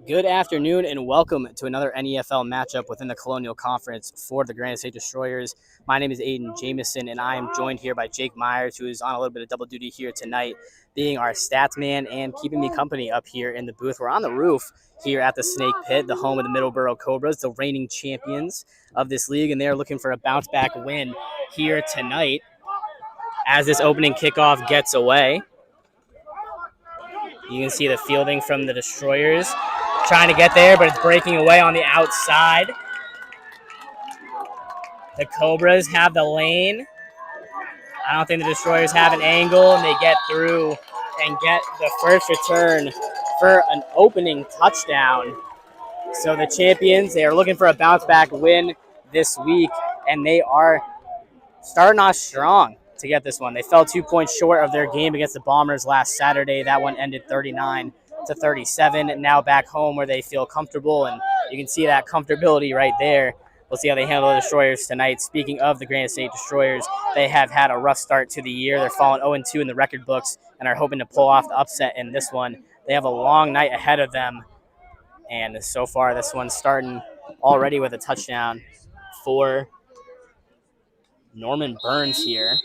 Good afternoon and welcome to another NEFL matchup within the Colonial Conference for the Granite State Destroyers. My name is Aiden Jamison and I am joined here by Jake Myers, who is on a little bit of double duty here tonight, being our stats man and keeping me company up here in the booth. We're on the roof here at the Snake Pit, the home of the Middleboro Cobras, the reigning champions of this league, and they're looking for a bounce back win here tonight as this opening kickoff gets away. You can see the fielding from the Destroyers trying to get there, but it's breaking away on the outside. The Cobras have the lane. I don't think the Destroyers have an angle, and they get through and get the first return for an opening touchdown. So the champions, they are looking for a bounce-back win this week, and they are starting off strong to get this one. They fell 2 points short of their game against the Bombers last Saturday. That one ended 39-37. And now back home where they feel comfortable, and you can see that comfortability right there. We'll see how they handle the Destroyers tonight. Speaking of the Granite State Destroyers, they have had a rough start to the year. They're falling 0-2 in the record books and are hoping to pull off the upset in this one. They have a long night ahead of them, and so far this one's starting already with a touchdown for Norman Burns here.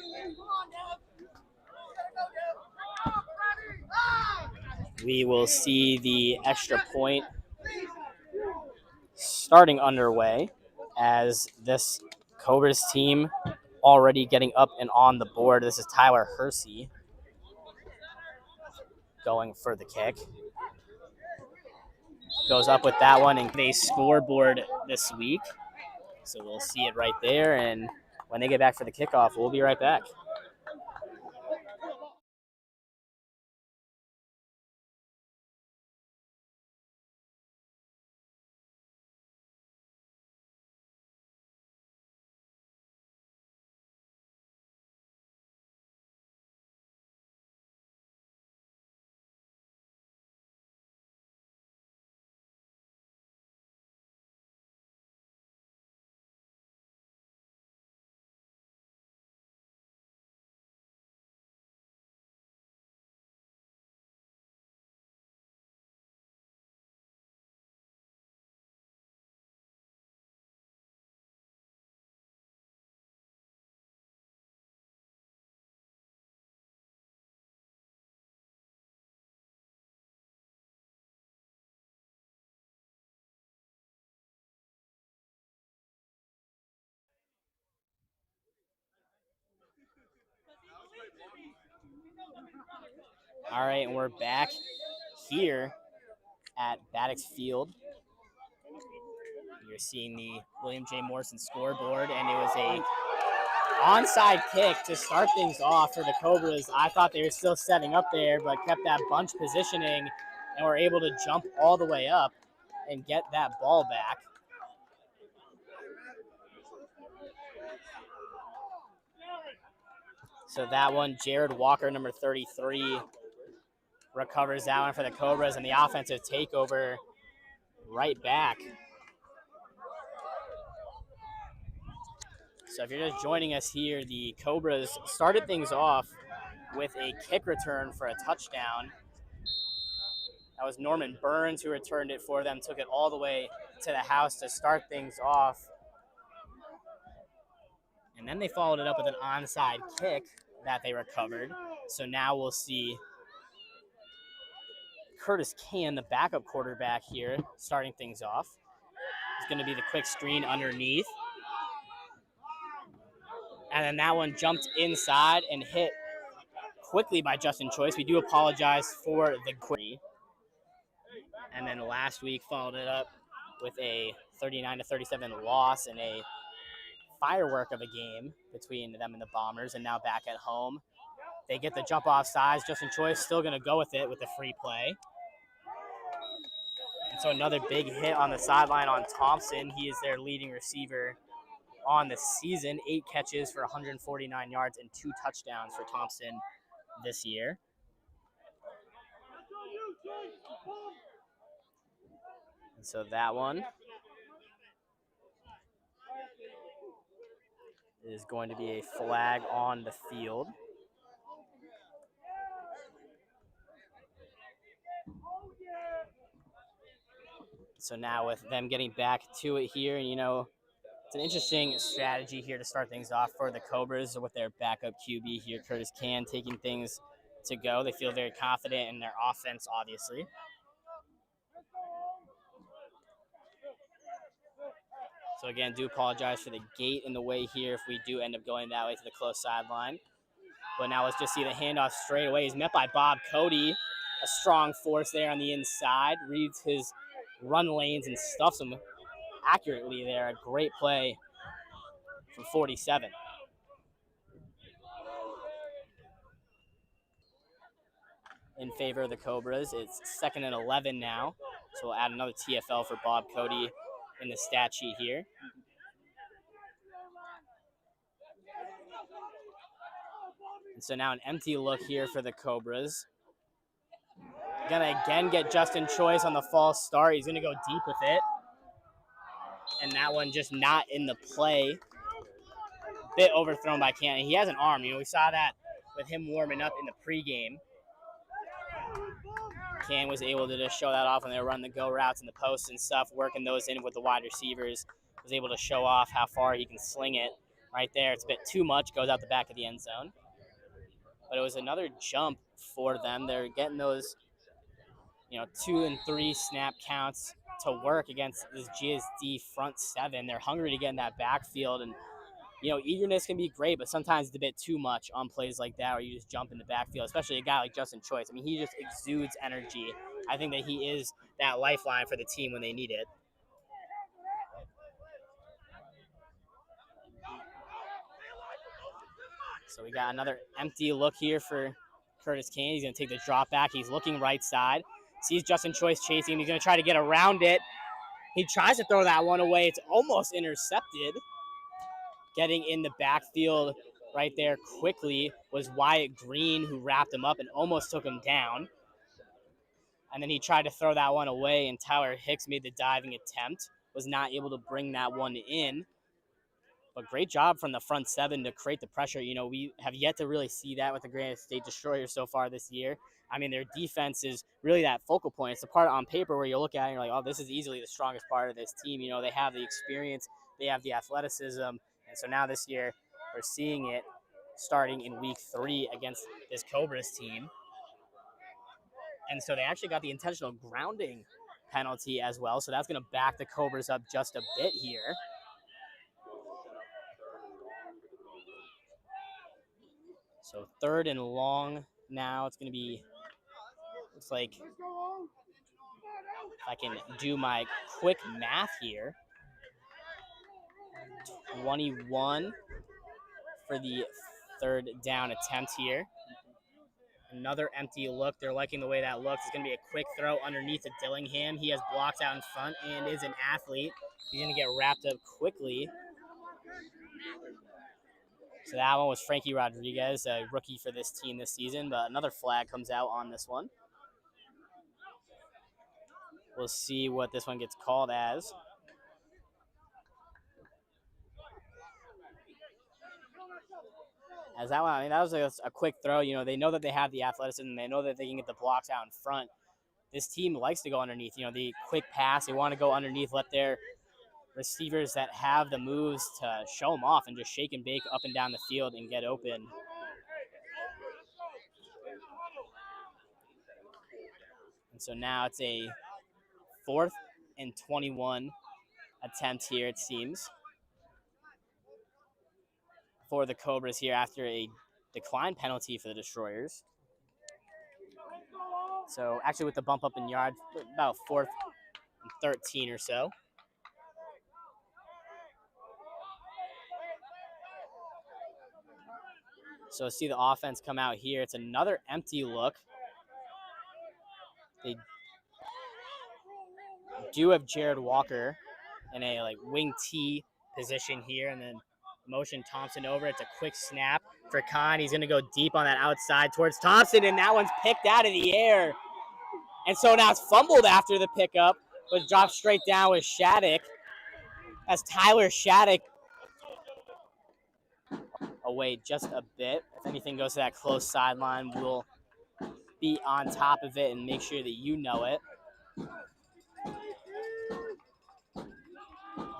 We will see the extra point starting underway as this Cobras team already getting up and on the board. This is Tyler Hersey going for the kick. Goes up with that one, and they scoreboard this week. So we'll see it right there, and when they get back for the kickoff, we'll be right back. All right, and we're back here at Baddox Field. You're seeing the William J. Morrison scoreboard, and it was a onside kick to start things off for the Cobras. I thought they were still setting up there, but kept that bunch positioning and were able to jump all the way up and get that ball back. So that one, Jared Walker, number 33, recovers that one for the Cobras, and the offensive takeover right back. So if you're just joining us here, the Cobras started things off with a kick return for a touchdown. That was Norman Burns who returned it for them, took it all the way to the house to start things off. And then they followed it up with an onside kick that they recovered. So now we'll see Curtis Can, the backup quarterback here, starting things off. It's going to be the quick screen underneath. And then that one jumped inside and hit quickly by Justin Choice. We do apologize for the query. And then last week followed it up with a 39-37 loss and a firework of a game between them and the Bombers, and now back at home. They get the jump off sides. Justin Choice still going to go with it with the free play. And so another big hit on the sideline on Thompson. He is their leading receiver on the season. 8 catches for 149 yards and 2 touchdowns for Thompson this year. And so that one is going to be a flag on the field. So now with them getting back to it here, and it's an interesting strategy here to start things off for the Cobras with their backup QB here, Curtis Can, taking things to go. They feel very confident in their offense, obviously. So again, do apologize for the gate in the way here if we do end up going that way to the close sideline. But now let's just see the handoff straight away. He's met by Bob Cody, a strong force there on the inside, reads his run lanes and stuffs him accurately there. A great play from 47. In favor of the Cobras. It's 2nd and 11 now. So we'll add another TFL for Bob Cody in the stat sheet here. And so now an empty look here for the Cobras. Gonna again get Justin Choice on the false start. He's gonna go deep with it. And that one just not in the play. Bit overthrown by Cannon. He has an arm. We saw that with him warming up in the pregame. Can was able to just show that off when they were running the go routes and the posts and stuff, working those in with the wide receivers. Was able to show off how far he can sling it right there. It's a bit too much, goes out the back of the end zone. But it was another jump for them. They're getting those, 2 and 3 snap counts to work against this GSD front seven. They're hungry to get in that backfield, and eagerness can be great, but sometimes it's a bit too much on plays like that where you just jump in the backfield, especially a guy like Justin Choice. I mean, he just exudes energy. I think that he is that lifeline for the team when they need it. So we got another empty look here for Curtis Kane. He's going to take the drop back. He's looking right side. Sees Justin Choice chasing him. He's going to try to get around it. He tries to throw that one away. It's almost intercepted. Getting in the backfield right there quickly was Wyatt Green, who wrapped him up and almost took him down. And then he tried to throw that one away, and Tyler Hicks made the diving attempt. Was not able to bring that one in. But great job from the front seven to create the pressure. We have yet to really see that with the Granite State Destroyers so far this year. I mean, their defense is really that focal point. It's the part on paper where you look at it and you're like, oh, this is easily the strongest part of this team. They have the experience, they have the athleticism. And so now this year, we're seeing it starting in week 3 against this Cobras team. And so they actually got the intentional grounding penalty as well. So that's going to back the Cobras up just a bit here. So 3rd and long now. It's going to be, looks like, if I can do my quick math here, 21 for the 3rd down attempt here. Another empty look. They're liking the way that looks. It's going to be a quick throw underneath to Dillingham. He has blocks out in front and is an athlete. He's going to get wrapped up quickly. So that one was Frankie Rodriguez, a rookie for this team this season, but another flag comes out on this one. We'll see what this one gets called as. As that one, that was a quick throw. They know that they have the athleticism. They know that they can get the blocks out in front. This team likes to go underneath. The quick pass, they want to go underneath, let their receivers that have the moves to show them off and just shake and bake up and down the field and get open. And so now it's a 4th and 21 attempt here, it seems, for the Cobras here after a decline penalty for the Destroyers. So actually with the bump up in yards, about 4th and 13 or so. So see the offense come out here. It's another empty look. They do have Jared Walker in a wing T position here, and then motion Thompson over. It's a quick snap for Khan. He's going to go deep on that outside towards Thompson, and that one's picked out of the air. And so now it's fumbled after the pickup, but dropped straight down with Shattuck. As Tyler Shattuck away just a bit. If anything goes to that close sideline, we'll be on top of it and make sure that you know it.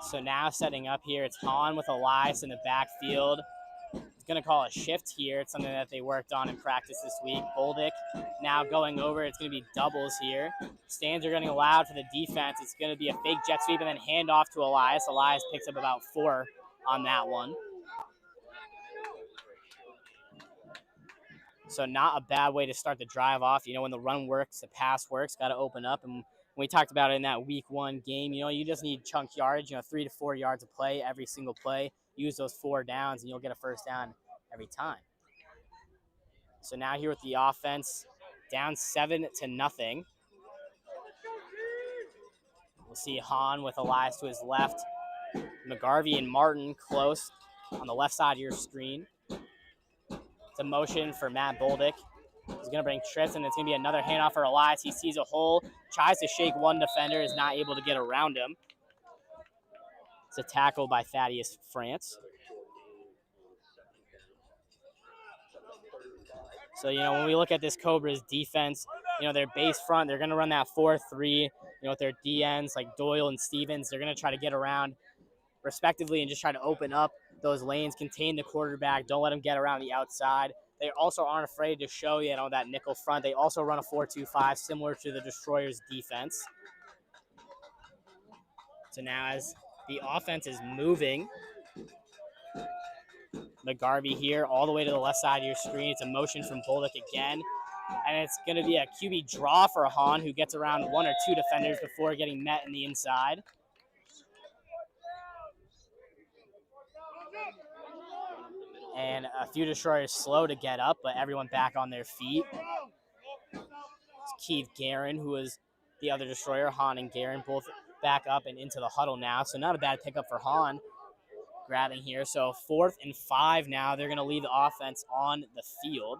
So now setting up here, it's Hahn with Elias in the backfield. He's going to call a shift here. It's something that they worked on in practice this week. Boldick now going over. It's going to be doubles here. Stands are getting allowed for the defense. It's going to be a fake jet sweep and then hand off to Elias. Elias picks up about 4 on that one. So not a bad way to start the drive off. You know, when the run works, the pass works, got to open up. And we talked about it in that week 1 game, you know, you just need chunk yardage, 3 to 4 yards of play every single play. Use those 4 downs and you'll get a first down every time. So now here with the offense, down 7-0. We'll see Hahn with Elias to his left. McGarvey and Martin close on the left side of your screen. It's a motion for Matt Boldick. He's going to bring Tristan. It's going to be another handoff for Elias. He sees a hole, tries to shake one defender, is not able to get around him. It's a tackle by Thaddeus France. So, when we look at this Cobras defense, their base front, they're going to run that 4-3, with their DNs like Doyle and Stevens. They're going to try to get around respectively and just try to open up those lanes, contain the quarterback, don't let him get around the outside. They also aren't afraid to show, that nickel front. They also run a 4-2-5, similar to the Destroyers' defense. So now as the offense is moving, McGarvey here all the way to the left side of your screen. It's a motion from Boldick again. And it's going to be a QB draw for Hahn, who gets around 1 or 2 defenders before getting met in the inside. And a few Destroyers slow to get up, but everyone back on their feet. It's Keith Guerin, who is the other Destroyer. Hahn and Guerin both back up and into the huddle now. So not a bad pickup for Hahn grabbing here. So 4th and 5 now. They're going to leave the offense on the field.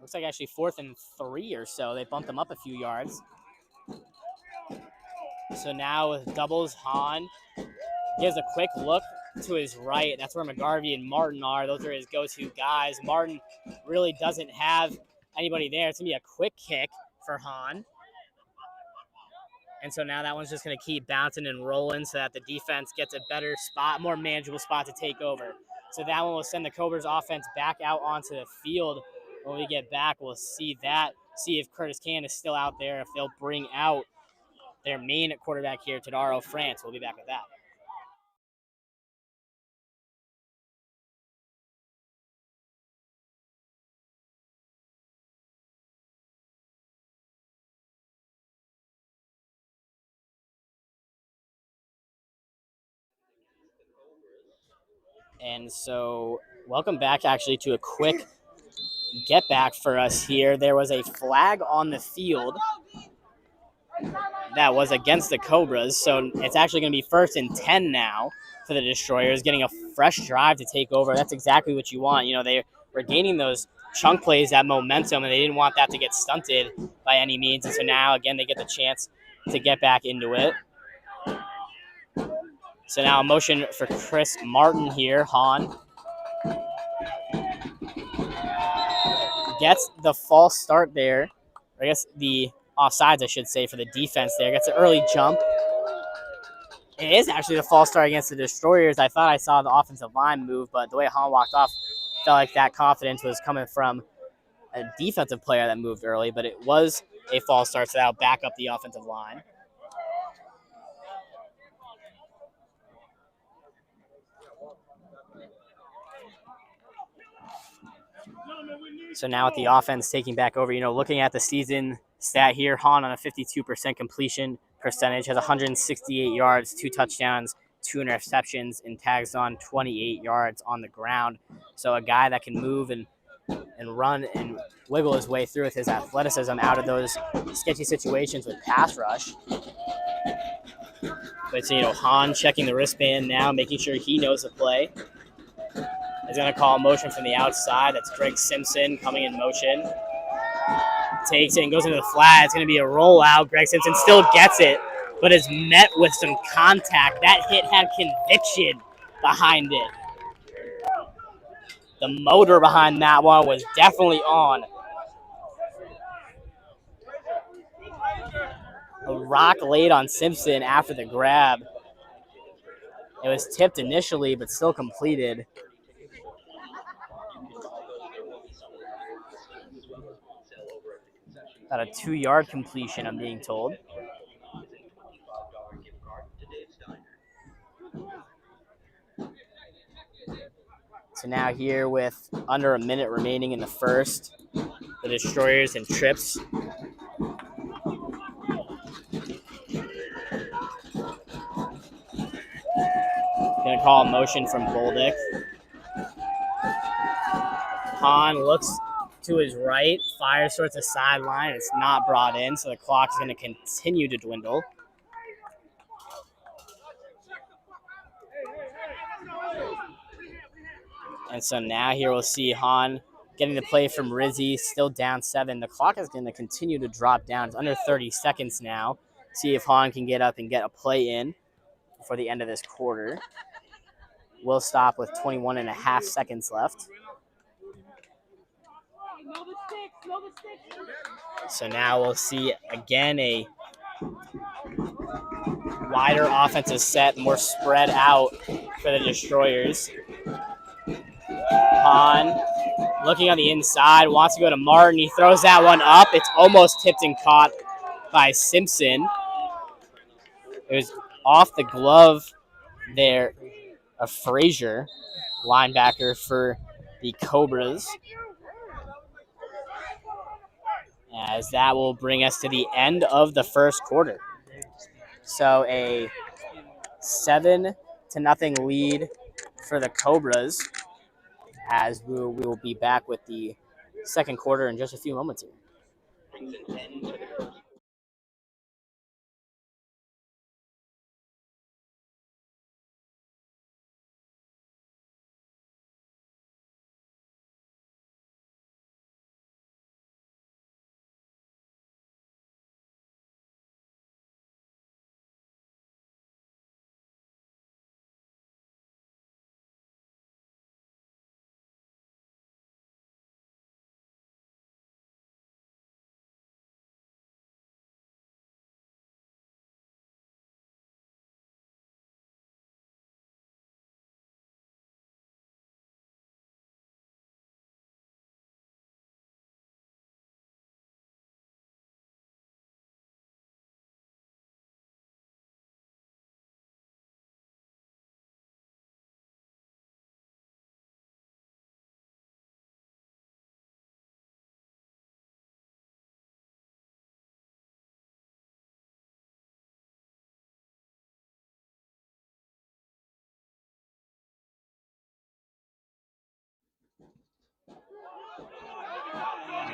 Looks like actually 4th and 3 or so. They bumped them up a few yards. So now with doubles, Hahn gives a quick look to his right. That's where McGarvey and Martin are. Those are his go-to guys. Martin really doesn't have anybody there. It's going to be a quick kick for Hahn. And so now that one's just going to keep bouncing and rolling so that the defense gets a better spot, more manageable spot to take over. So that one will send the Cobras offense back out onto the field. When we get back, we'll see if Curtis Can is still out there, if they'll bring out their main quarterback here, Tadaro France. We'll be back with that. And so welcome back actually to a quick get back for us here. There was a flag on the field that was against the Cobras. So it's actually going to be 1st and 10 now for the Destroyers, getting a fresh drive to take over. That's exactly what you want. They were gaining those chunk plays, that momentum, and they didn't want that to get stunted by any means. And so now, again, they get the chance to get back into it. So now a motion for Chris Martin here. Hahn gets the false start there. I guess the offsides, I should say, for the defense there. Gets an early jump. It is actually the false start against the Destroyers. I thought I saw the offensive line move, but the way Hahn walked off, felt like that confidence was coming from a defensive player that moved early, but it was a false start, so that'll back up the offensive line. So now with the offense taking back over, looking at the season stat here, Hahn on a 52% completion percentage, has 168 yards, 2 touchdowns, 2 interceptions, and tags on 28 yards on the ground. So a guy that can move and run and wiggle his way through with his athleticism out of those sketchy situations with pass rush. But so, Hahn checking the wristband now, making sure he knows the play. He's going to call a motion from the outside. That's Greg Simpson coming in motion. Takes it and goes into the flat. It's going to be a rollout. Greg Simpson still gets it, but is met with some contact. That hit had conviction behind it. The motor behind that one was definitely on. A rock laid on Simpson after the grab. It was tipped initially, but still completed. About a 2-yard completion, I'm being told. So now here with under a minute remaining in the first, the Destroyers and trips. Gonna call a motion from Boldick. Hahn looks to his right, fires towards the sideline. It's not brought in, so the clock is going to continue to dwindle. And so now here we'll see Hahn getting the play from Rizzi, still down 7. The clock is going to continue to drop down. It's under 30 seconds now. See if Hahn can get up and get a play in before the end of this quarter. We'll stop with 21 and a half seconds left. So now we'll see again a wider offensive set, more spread out for the Destroyers. Hahn looking on the inside, wants to go to Martin. He throws that one up. It's almost tipped and caught by Simpson. It was off the glove there of Frazier, linebacker for the Cobras. As that will bring us to the end of the first quarter. So a 7-0 lead for the Cobras, as we will be back with the second quarter in just a few moments here.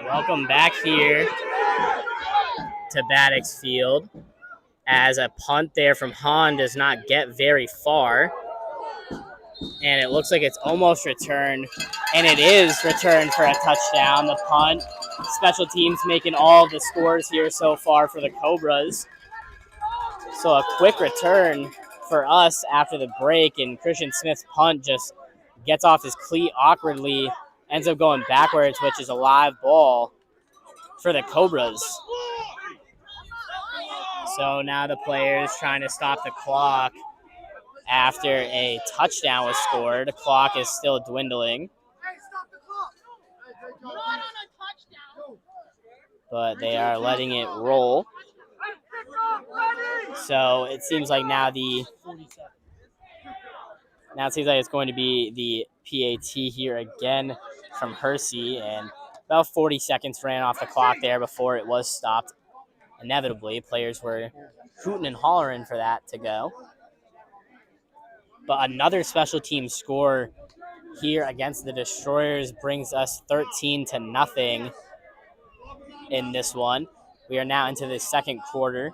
Welcome back here to Baddock's Field, as a punt there from Hahn does not get very far. And it looks like it's almost returned, and it is returned for a touchdown. The punt, special teams making all the scores here so far for the Cobras. So a quick return for us after the break, and Christian Smith's punt just gets off his cleat awkwardly, ends up going backwards, which is a live ball for the Cobras. So now the players trying to stop the clock after a touchdown was scored. The clock is still dwindling. But they are letting it roll. So it seems like now it's going to be the PAT here again from Hersey, and about 40 seconds ran off the clock there before it was stopped. Inevitably, players were hooting and hollering for that to go. But another special team score here against the Destroyers brings us 13-0 in this one. We are now into the second quarter.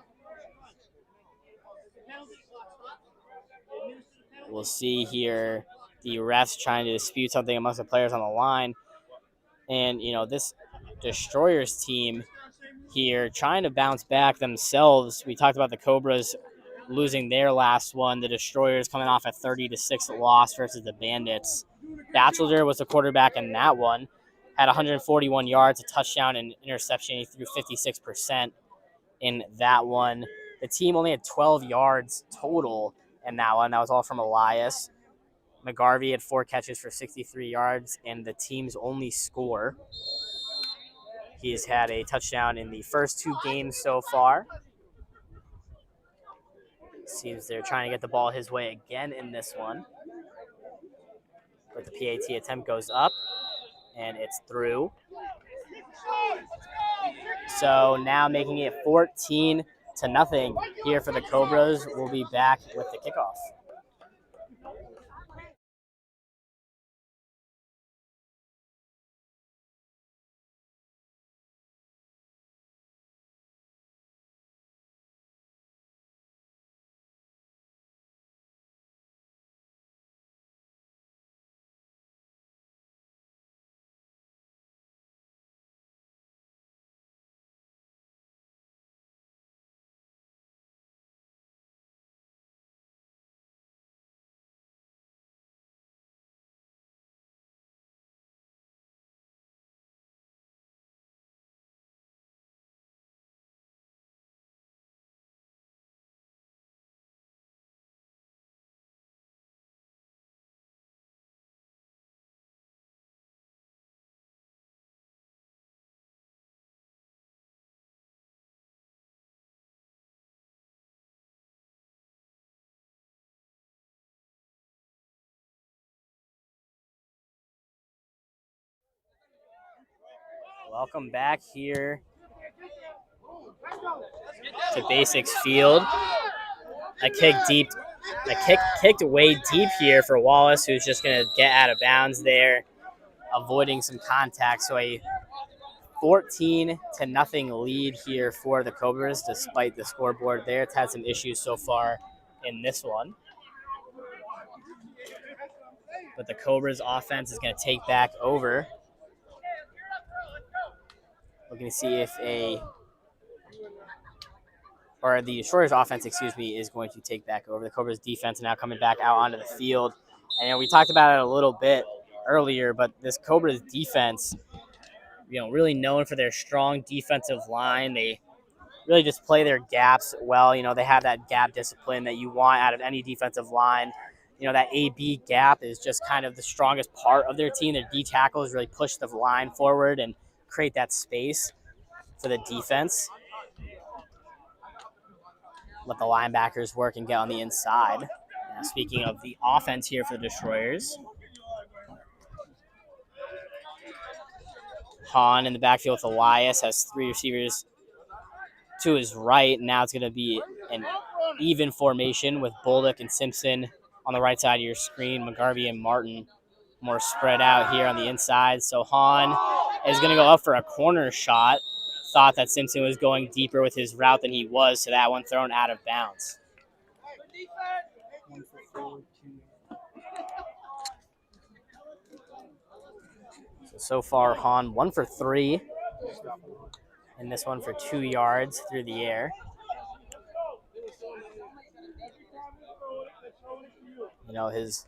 We'll see here the refs trying to dispute something amongst the players on the line. And, this Destroyers team here trying to bounce back themselves. We talked about the Cobras losing their last one. The Destroyers coming off a 30-6 loss versus the Bandits. Batchelder was the quarterback in that one. Had 141 yards, a touchdown, and interception. He threw 56% in that one. The team only had 12 yards total in that one. That was all from Elias. McGarvey had 4 catches for 63 yards, and the team's only score. He's had a touchdown in the first 2 games so far. Seems they're trying to get the ball his way again in this one. But the PAT attempt goes up, and it's through. So now making it 14-0 here for the Cobras. We'll be back with the kickoff. Welcome back here to Basics Field. A kick kicked way deep here for Wallace, who's just going to get out of bounds there, avoiding some contact. So a 14-0 lead here for the Cobras, despite the scoreboard there. It's had some issues so far in this one. But the Cobras offense is going to take back over. Looking to see if the Destroyers offense, is going to take back over. The Cobras defense now coming back out onto the field. And we talked about it a little bit earlier, but this Cobras defense, really known for their strong defensive line. They really just play their gaps well. They have that gap discipline that you want out of any defensive line. That A-B gap is just kind of the strongest part of their team. Their D tackles really push the line forward and create that space for the defense. Let the linebackers work and get on the inside. Now, speaking of the offense here for the Destroyers, Hahn in the backfield with Elias has 3 receivers to his right. Now it's going to be an even formation with Bolduc and Simpson on the right side of your screen. McGarvey and Martin more spread out here on the inside. So Hahn is going to go up for a corner shot. Thought that Simpson was going deeper with his route than he was, so that one thrown out of bounds. So far, Hahn 1 for 3. And this one for 2 yards through the air. His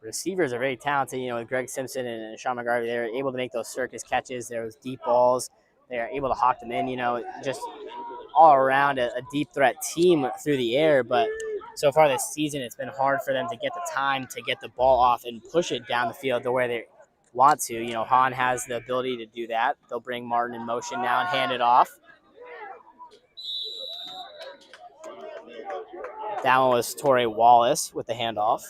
receivers are very talented. With Greg Simpson and Sean McGarvey, they're able to make those circus catches, those deep balls. They're able to hawk them in, just all around a deep threat team through the air. But so far this season, it's been hard for them to get the time to get the ball off and push it down the field the way they want to. Hahn has the ability to do that. They'll bring Martin in motion now and hand it off. That one was Torrey Wallace with the handoff.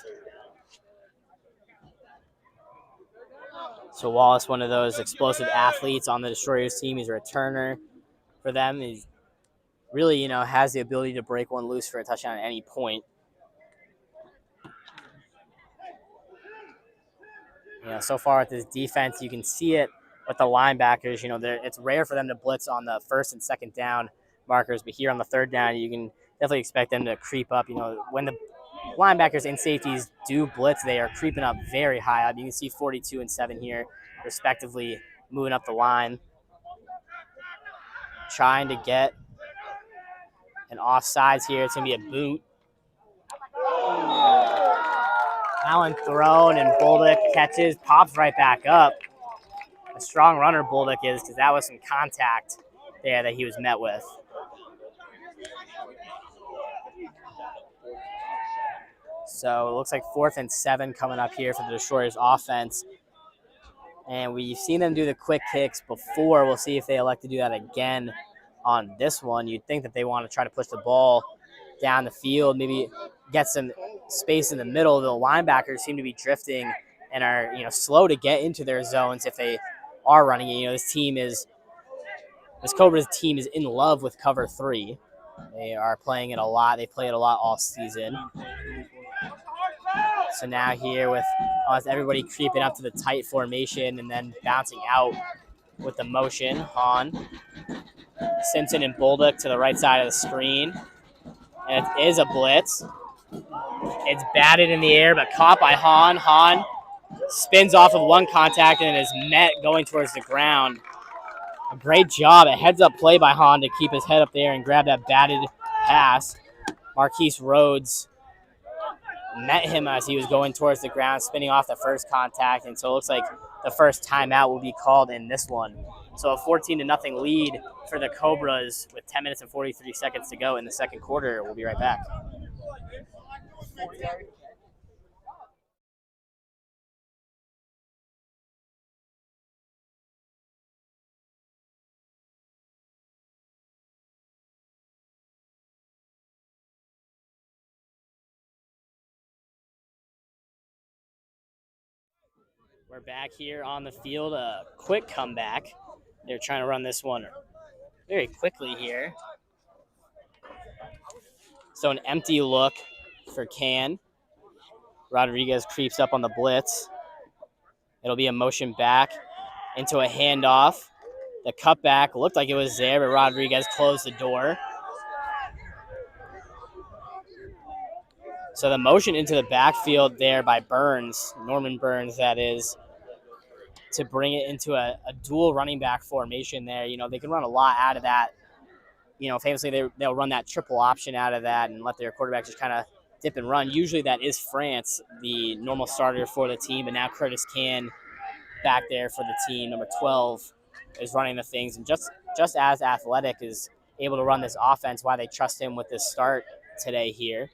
So Wallace, one of those explosive athletes on the Destroyers team. He's a returner for them. He really, has the ability to break one loose for a touchdown at any point. So far with this defense, you can see it with the linebackers. It's rare for them to blitz on the first and second down markers, but here on the third down, you can definitely expect them to creep up. When the linebackers and safeties do blitz, they are creeping up very high up. You can see 42 and 7 here, respectively, moving up the line. Trying to get an offsides here. It's going to be a boot. Allen thrown, and Bolduc catches, pops right back up. A strong runner Bolduc is, because that was some contact there that he was met with. So it looks like 4th and 7 coming up here for the Destroyers offense. And we've seen them do the quick kicks before. We'll see if they elect to do that again on this one. You'd think that they want to try to push the ball down the field, maybe get some space in the middle. The linebackers seem to be drifting and are, slow to get into their zones if they are running it. This Cobras team is in love with cover 3. They are playing it a lot. They play it a lot all season. So now here with almost everybody creeping up to the tight formation and then bouncing out with the motion. Hahn, Simpson, and Bolduc to the right side of the screen. And it is a blitz. It's batted in the air, but caught by Hahn. Hahn spins off of one contact and is met going towards the ground. A great job, a heads-up play by Hahn to keep his head up there and grab that batted pass. Marquise Rhodes met him as he was going towards the ground, spinning off the first contact, and so it looks like the first timeout will be called in this one. So a 14-0 lead for the Cobras with 10 minutes and 43 seconds to go in the second quarter. We'll be right back. We're back here on the field. A quick comeback. They're trying to run this one very quickly here. So an empty look for Can. Rodriguez creeps up on the blitz. It'll be a motion back into a handoff. The cutback looked like it was there, but Rodriguez closed the door. So the motion into the backfield there by Burns, Norman Burns that is, to bring it into a dual running back formation there. They can run a lot out of that. Famously they'll run that triple option out of that and let their quarterback just kind of dip and run. Usually that is France, the normal starter for the team, but now Curtis Can back there for the team, number 12, is running the things, and just as athletic, is able to run this offense. Why they trust him with this start today here.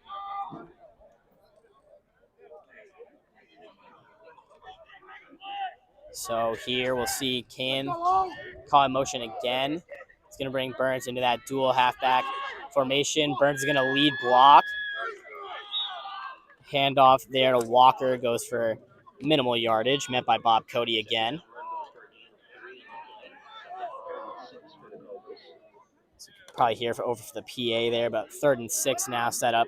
So here we'll see Can call in motion again. It's going to bring Burns into that dual halfback formation. Burns is going to lead block. Handoff there to Walker, goes for minimal yardage, met by Bob Cody again. Probably here over for the PA there, but 3rd and 6 now set up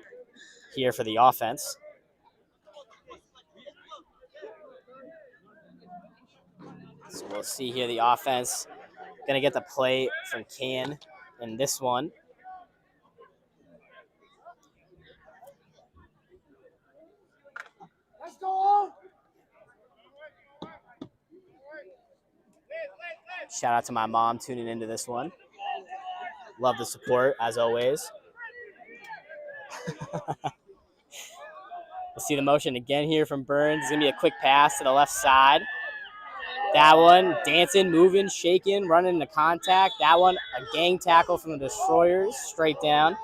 here for the offense. So we'll see here the offense going to get the play from Can in this one. Let's go. Shout out to my mom tuning into this one. Love the support, as always. We'll see the motion again here from Burns. It's going to be a quick pass to the left side. That one, dancing, moving, shaking, running into contact. That one, a gang tackle from the Destroyers, straight down.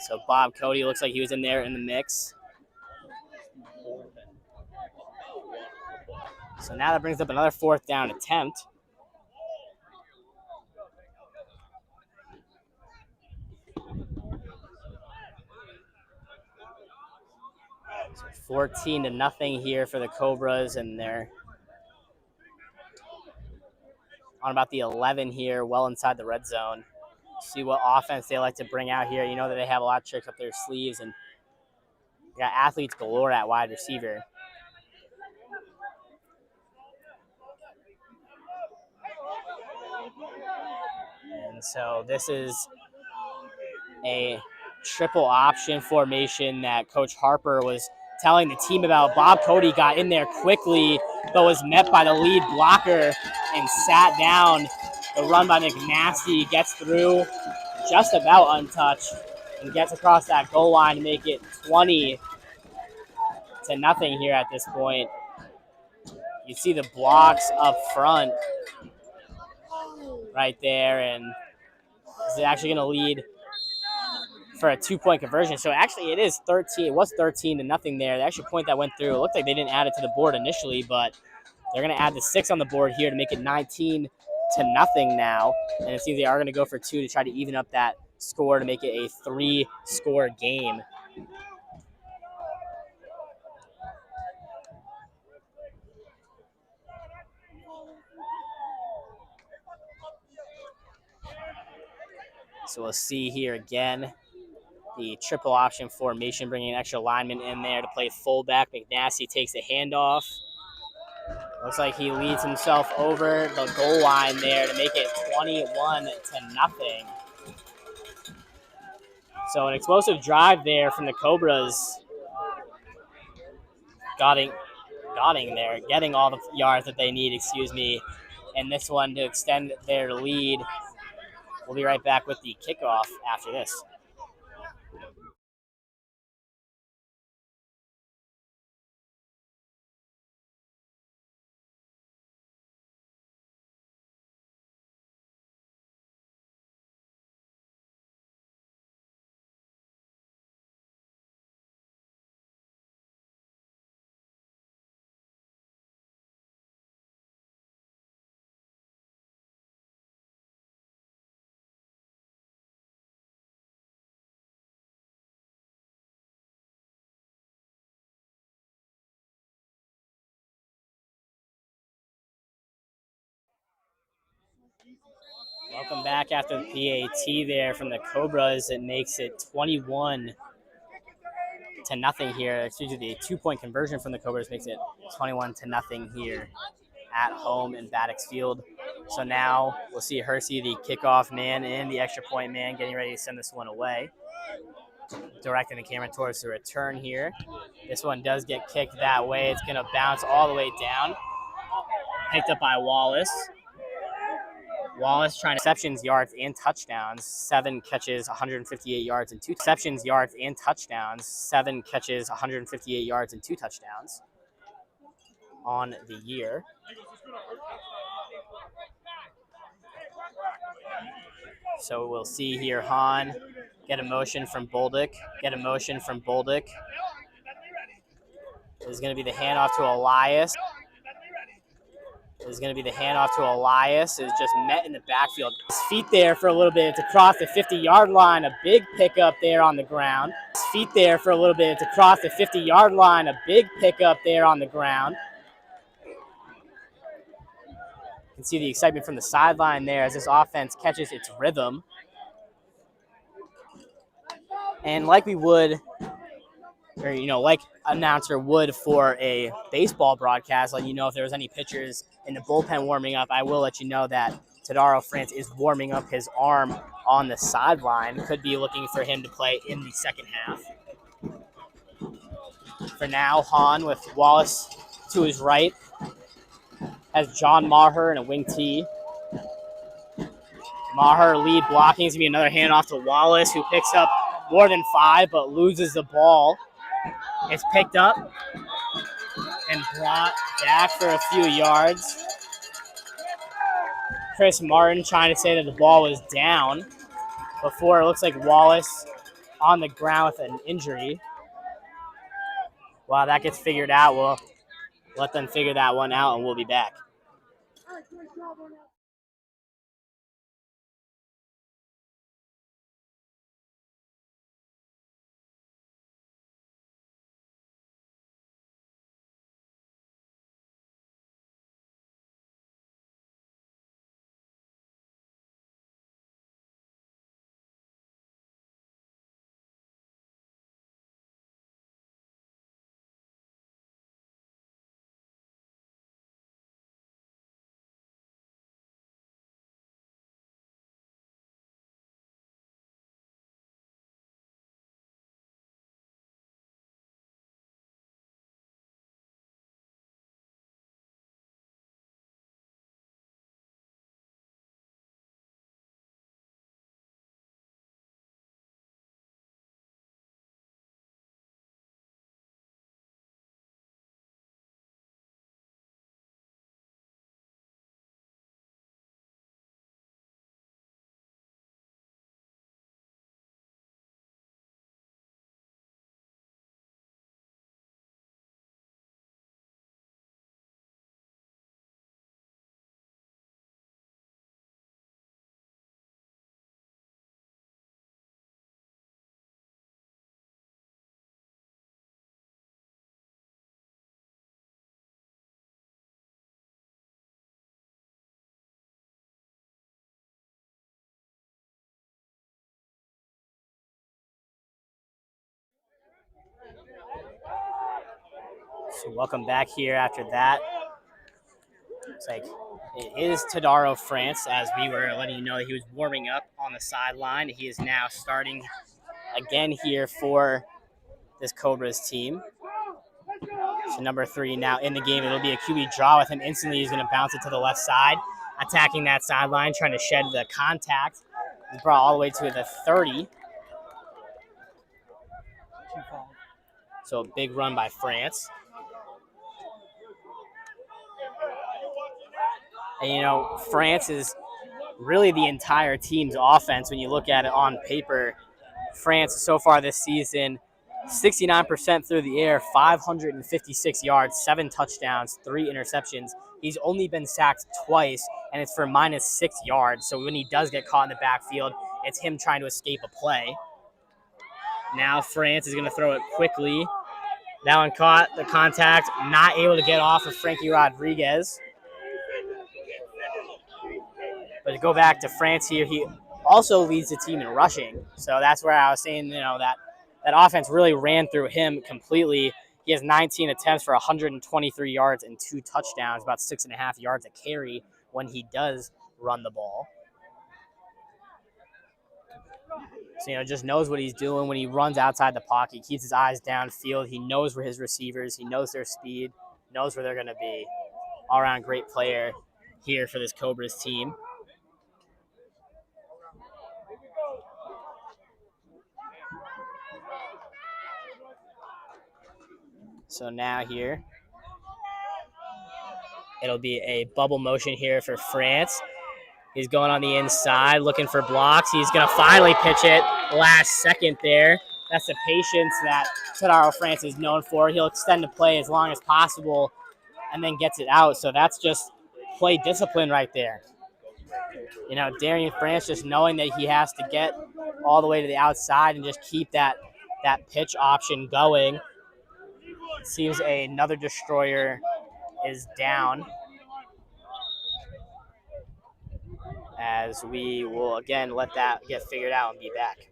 So Bob Cody looks like he was in there in the mix. So now that brings up another 4th down attempt. So 14-0 here for the Cobras, and they're on about the 11 here, well inside the red zone. See what offense they like to bring out here. You know that they have a lot of tricks up their sleeves, and they got athletes galore at wide receiver. And so this is a triple option formation that Coach Harper was telling the team about. Bob Cody got in there quickly, but was met by the lead blocker and sat down The run by McNasty gets through just about untouched and gets across that goal line to make it 20-0 here at this point. You see the blocks up front right there, and this is actually going to lead for a 2-point conversion. So actually it is 13. It was 13-0 there. The extra point that went through, it looked like they didn't add it to the board initially, but they're going to add the 6 on the board here to make it 19-0 now. And it seems they are going to go for 2 to try to even up that score to make it a 3-score game. So we'll see here again the triple option formation, bringing an extra lineman in there to play fullback. McNasty takes the handoff. Looks like he leads himself over the goal line there to make it 21-0. So an explosive drive there from the Cobras. Getting all the yards that they need, and this one to extend their lead. We'll be right back with the kickoff after this. Welcome back after the PAT there from the Cobras. It makes it 21-0 here. Excuse me, the 2-point conversion from the Cobras makes it 21-0 here at home in Baddox Field. So now we'll see Hersey, the kickoff man, and the extra point man, getting ready to send this one away. Directing the camera towards the return here. This one does get kicked that way. It's going to bounce all the way down. Picked up by Wallace. Wallace trying to receptions, yards, and touchdowns. 7 catches, 158 yards, and 2 receptions, yards, and touchdowns. 7 catches, 158 yards, and 2 touchdowns on the year. So we'll see here Hahn get a motion from Bolduc. This is going to be the handoff to Elias. Is just met in the backfield. His feet there for a little bit. It's across the 50-yard line. A big pickup there on the ground. You can see the excitement from the sideline there as this offense catches its rhythm. And like we would, or like announcer would for a baseball broadcast, let you know if there was any pitchers in the bullpen warming up. I will let you know that Tadaro France is warming up his arm on the sideline. Could be looking for him to play in the second half. For now, Hahn with Wallace to his right has John Maher in a wing tee. Maher lead blocking. It's going to be another handoff to Wallace, who picks up more than 5 but loses the ball. It's picked up and brought back for a few yards. Chris Martin trying to say that the ball was down before it looks like Wallace on the ground with an injury. While that gets figured out, we'll let them figure that one out, and we'll be back. So welcome back here after that. It's like it is Tadaro France, as we were letting you know that he was warming up on the sideline. He is now starting again here for this Cobras team. So number 3 now in the game. It'll be a QB draw with him instantly. He's going to bounce it to the left side, attacking that sideline, trying to shed the contact. He's brought all the way to the 30. So a big run by France. And, you know, France is really the entire team's offense when you look at it on paper. France so far this season, 69% through the air, 556 yards, 7 touchdowns, 3 interceptions. He's only been sacked twice, and it's for -6 yards. So when he does get caught in the backfield, it's him trying to escape a play. Now France is going to throw it quickly. That one caught the contact, not able to get off of Frankie Rodriguez. But to go back to France here, he also leads the team in rushing. So that's where I was saying, you know, that offense really ran through him completely. He has 19 attempts for 123 yards and 2 touchdowns, about 6.5 yards a carry when he does run the ball. So, you know, just knows what he's doing when he runs outside the pocket. He keeps his eyes downfield. He knows where his receivers, he knows their speed, knows where they're going to be. All-around great player here for this Cobras team. So now here, it'll be a bubble motion here for France. He's going on the inside, looking for blocks. He's going to finally pitch it last second there. That's the patience that Tadaro France is known for. He'll extend the play as long as possible and then gets it out. So that's just play discipline right there. You know, Darian France just knowing that he has to get all the way to the outside and just keep that pitch option going. It seems another destroyer is down, as we will again let that get figured out and be back.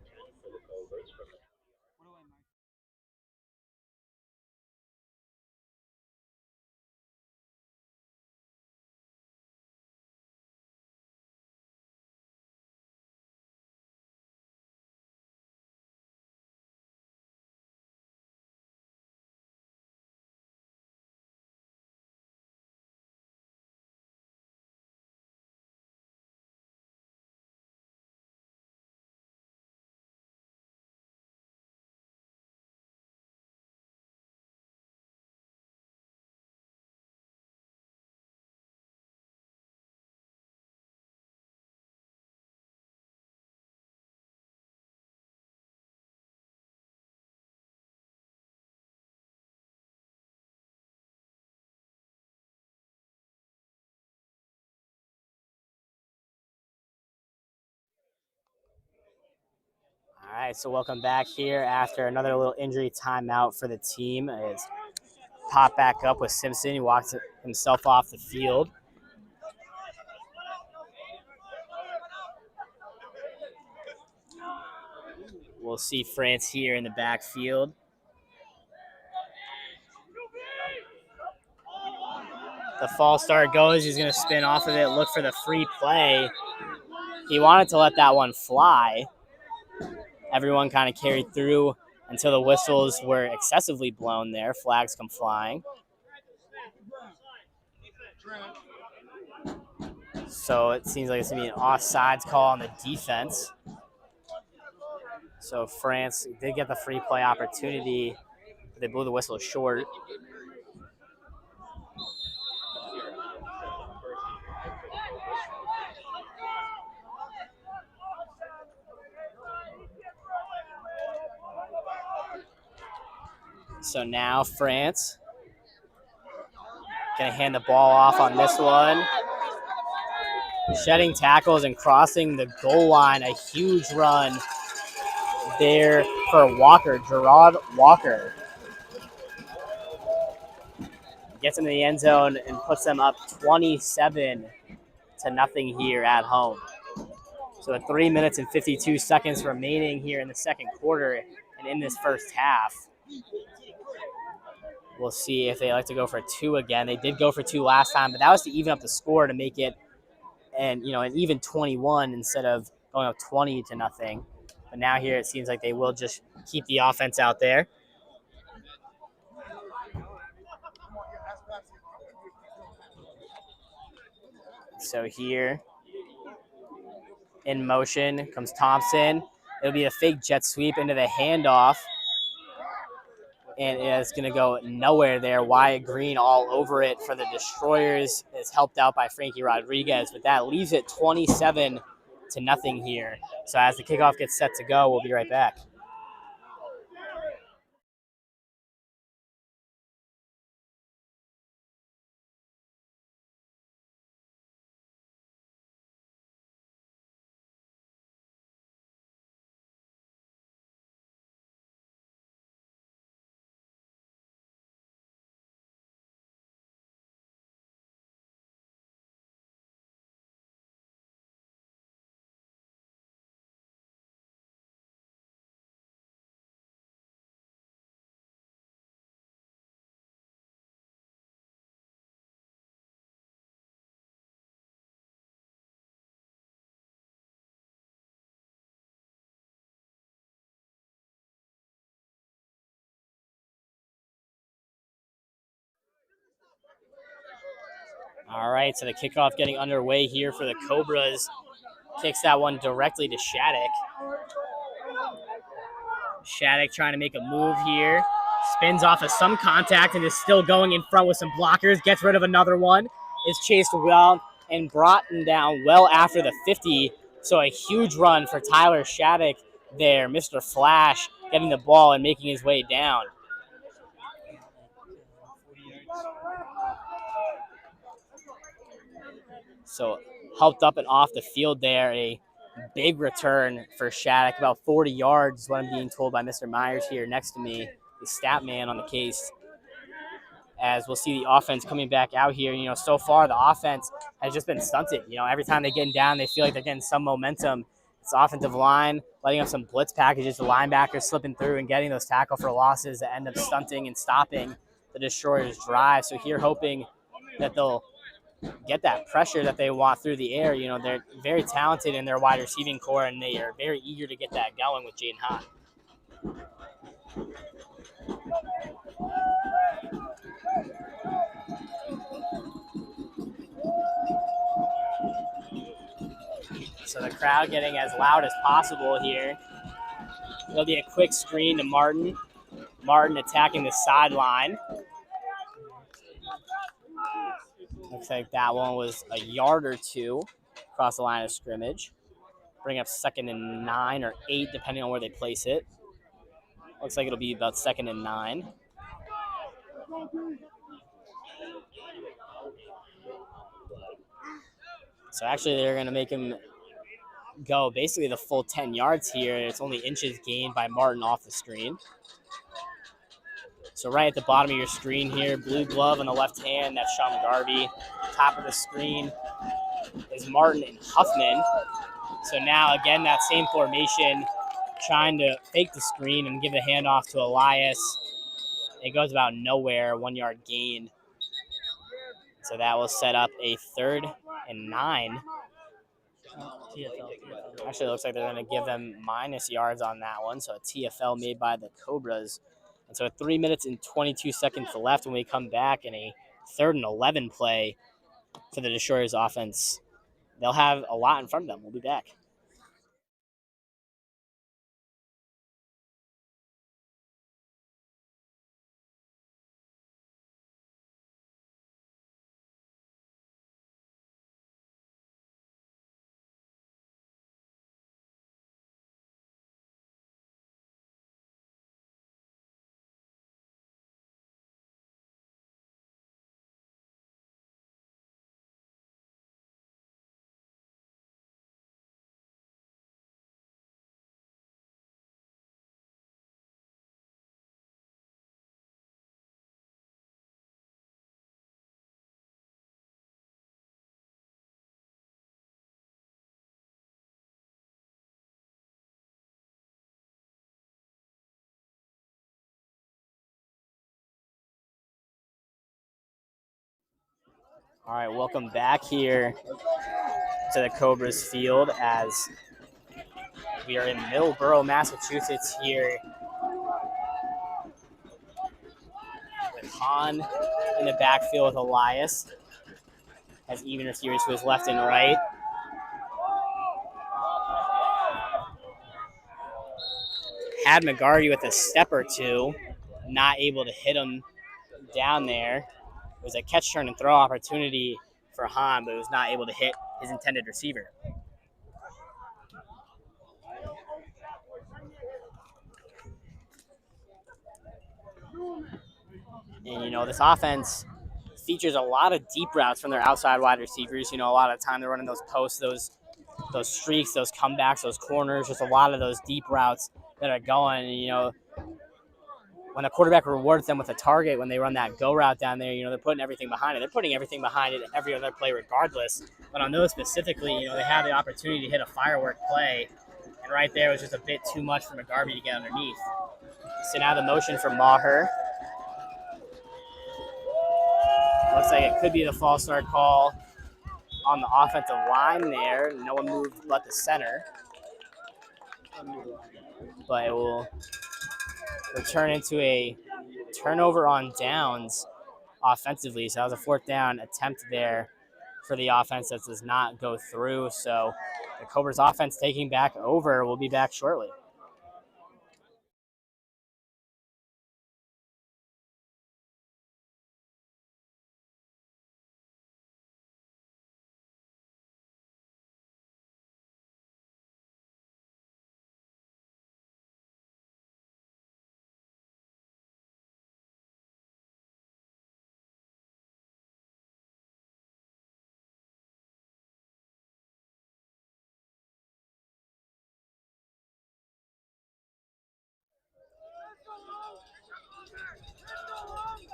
All right, so welcome back here after another little injury timeout for the team. It's pop back up with Simpson. He walks himself off the field. We'll see France here in the backfield. The false start goes. He's going to spin off of it, look for the free play. He wanted to let that one fly. Everyone kind of carried through until the whistles were excessively blown there. Flags come flying. So it seems like it's going to be an offsides call on the defense. So France did get the free play opportunity. They blew the whistle short. So now France going to hand the ball off on this one. Shedding tackles and crossing the goal line. A huge run there for Walker, Gerard Walker. Gets into the end zone and puts them up 27-0 here at home. So 3 minutes and 52 seconds remaining here in the second quarter and in this first half. We'll see if they like to go for 2 again. They did go for 2 last time, but that was to even up the score to make it an even 21 instead of going up 20-0. But now here it seems like they will just keep the offense out there. So here in motion comes Thompson. It'll be a fake jet sweep into the handoff. And it's going to go nowhere there. Wyatt Green all over it for the Destroyers is helped out by Frankie Rodriguez, but that leaves it 27-0 here. So as the kickoff gets set to go, we'll be right back. All right, so the kickoff getting underway here for the Cobras. Kicks that one directly to Shattuck. Shattuck trying to make a move here. Spins off of some contact and is still going in front with some blockers. Gets rid of another one. Is chased well and brought down well after the 50. So a huge run for Tyler Shattuck there. Mr. Flash getting the ball and making his way down. So helped up and off the field there. A big return for Shattuck, about 40 yards is what I'm being told by Mr. Myers here next to me, the stat man on the case. As we'll see the offense coming back out here. So far the offense has just been stunted. Every time they're getting down, they feel like they're getting some momentum. It's offensive line letting up some blitz packages, the linebackers slipping through and getting those tackle for losses that end up stunting and stopping the Destroyers' drive. So here hoping that they'll get that pressure that they want through the air. They're very talented in their wide receiving core, and they are very eager to get that going with Jaden Hott. So the crowd getting as loud as possible here. It'll be a quick screen to Martin. Martin attacking the sideline. Looks like that one was a yard or two across the line of scrimmage. Bring up 2nd and 9 or 8, depending on where they place it. Looks like it'll be about 2nd and 9. So actually they're going to make him go basically the full 10 yards here. It's only inches gained by Martin off the screen. So right at the bottom of your screen here, blue glove on the left hand, that's Sean Garvey. Top of the screen is Martin and Huffman. So now, again, that same formation, trying to fake the screen and give the handoff to Elias. It goes about nowhere, 1 yard gain. So that will set up a 3rd and 9. Actually, it looks like they're going to give them minus yards on that one. So a TFL made by the Cobras. And so 3 minutes and 22 seconds left when we come back in a 3rd and 11 play for the Destroyers offense. They'll have a lot in front of them. We'll be back. All right, welcome back here to the Cobras field as we are in Middleboro, Massachusetts here with Han in the backfield with Elias. Has even receivers to his left and right. Had McGarvey with a step or two, not able to hit him down there. It was a catch, turn, and throw opportunity for Han, but it was not able to hit his intended receiver. And, this offense features a lot of deep routes from their outside wide receivers. A lot of the time they're running those posts, those streaks, those comebacks, those corners, just a lot of those deep routes that are going. And, when a quarterback rewards them with a target, when they run that go route down there, they're putting everything behind it. They're putting everything behind it every other play regardless. But on those specifically, they have the opportunity to hit a firework play. And right there was just a bit too much for McGarvey to get underneath. So now the motion for Maher. Looks like it could be the false start call on the offensive line there. No one moved but the center. But it will return into a turnover on downs offensively. So that was a 4th down attempt there for the offense that does not go through. So the Cobras offense taking back over. We'll be back shortly.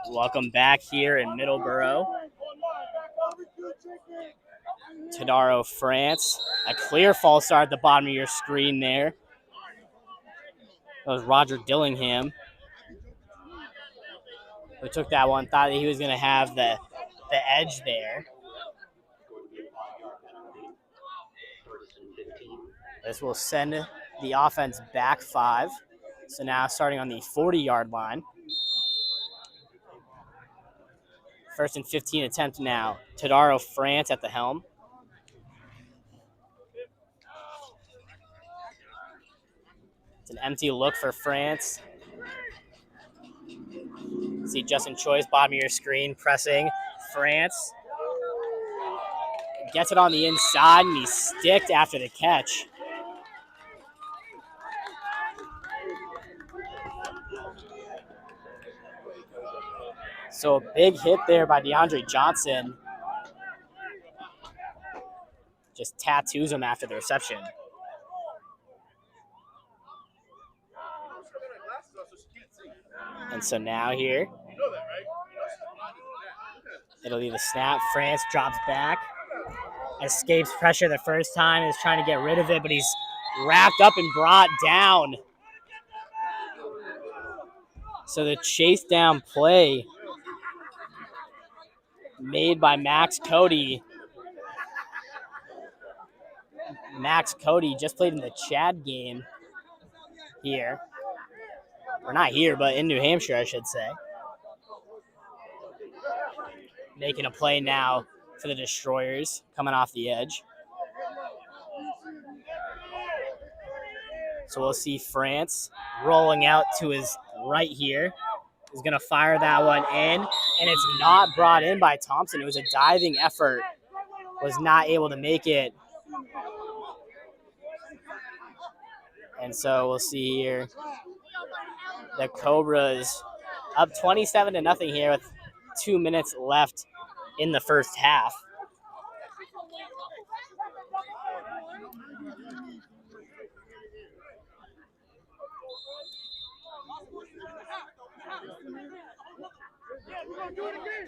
Welcome back here in Middleboro. Tadaro France. A clear false start at the bottom of your screen there. That was Roger Dillingham, who took that one, thought that he was going to have the edge there. This will send the offense back 5. So now starting on the 40-yard line. 1st and 15 attempt now. Tadaro France at the helm. It's an empty look for France. See Justin Choice, bottom of your screen, pressing. France gets it on the inside, and he's sticked after the catch. So a big hit there by DeAndre Johnson. Just tattoos him after the reception. And so now here, it'll be the snap. France drops back, escapes pressure the first time, is trying to get rid of it, but he's wrapped up and brought down. So the chase down play made by Max Cody. Max Cody just played in the Chad game here. Or not here, but in New Hampshire, I should say. Making a play now for the Destroyers, coming off the edge. So we'll see France rolling out to his right here. He's going to fire that one in, and it's not brought in by Thompson. It was a diving effort. Was not able to make it. And so we'll see here. The Cobras up 27-0 here with 2 minutes left in the first half.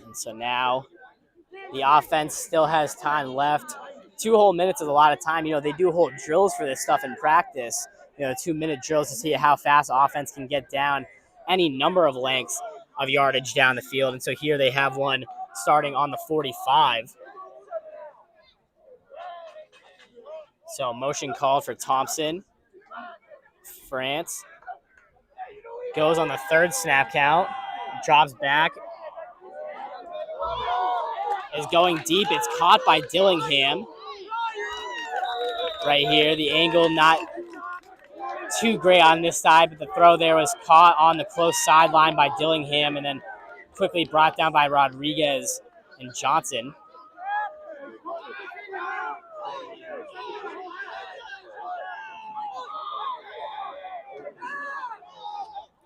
And so now the offense still has time left. 2 whole minutes is a lot of time. They do hold drills for this stuff in practice. 2-minute drills to see how fast offense can get down any number of lengths of yardage down the field. And so here they have one starting on the 45. So motion called for Thompson. France goes on the third snap count, drops back, is going deep. It's caught by Dillingham right here. The angle not too great on this side, but the throw there was caught on the close sideline by Dillingham and then quickly brought down by Rodriguez and Johnson.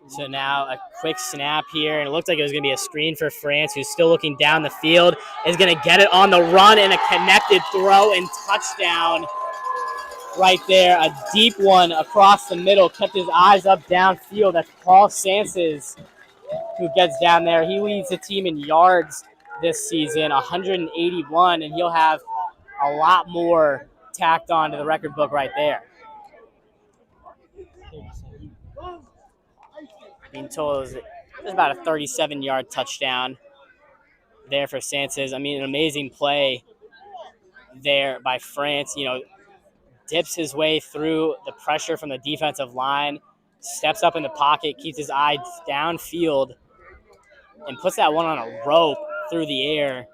So now a quick snap here, and it looked like it was going to be a screen for France, who's still looking down the field, is going to get it on the run, and a connected throw and touchdown right there. A deep one across the middle, kept his eyes up downfield. That's Paul Sanses who gets down there. He leads the team in yards this season, 181, and he'll have a lot more tacked on to the record book right there. Being told it was about a 37-yard touchdown there for Santos. I mean, an amazing play there by France. You know, dips his way through the pressure from the defensive line, steps up in the pocket, keeps his eyes downfield, and puts that one on a rope through the air.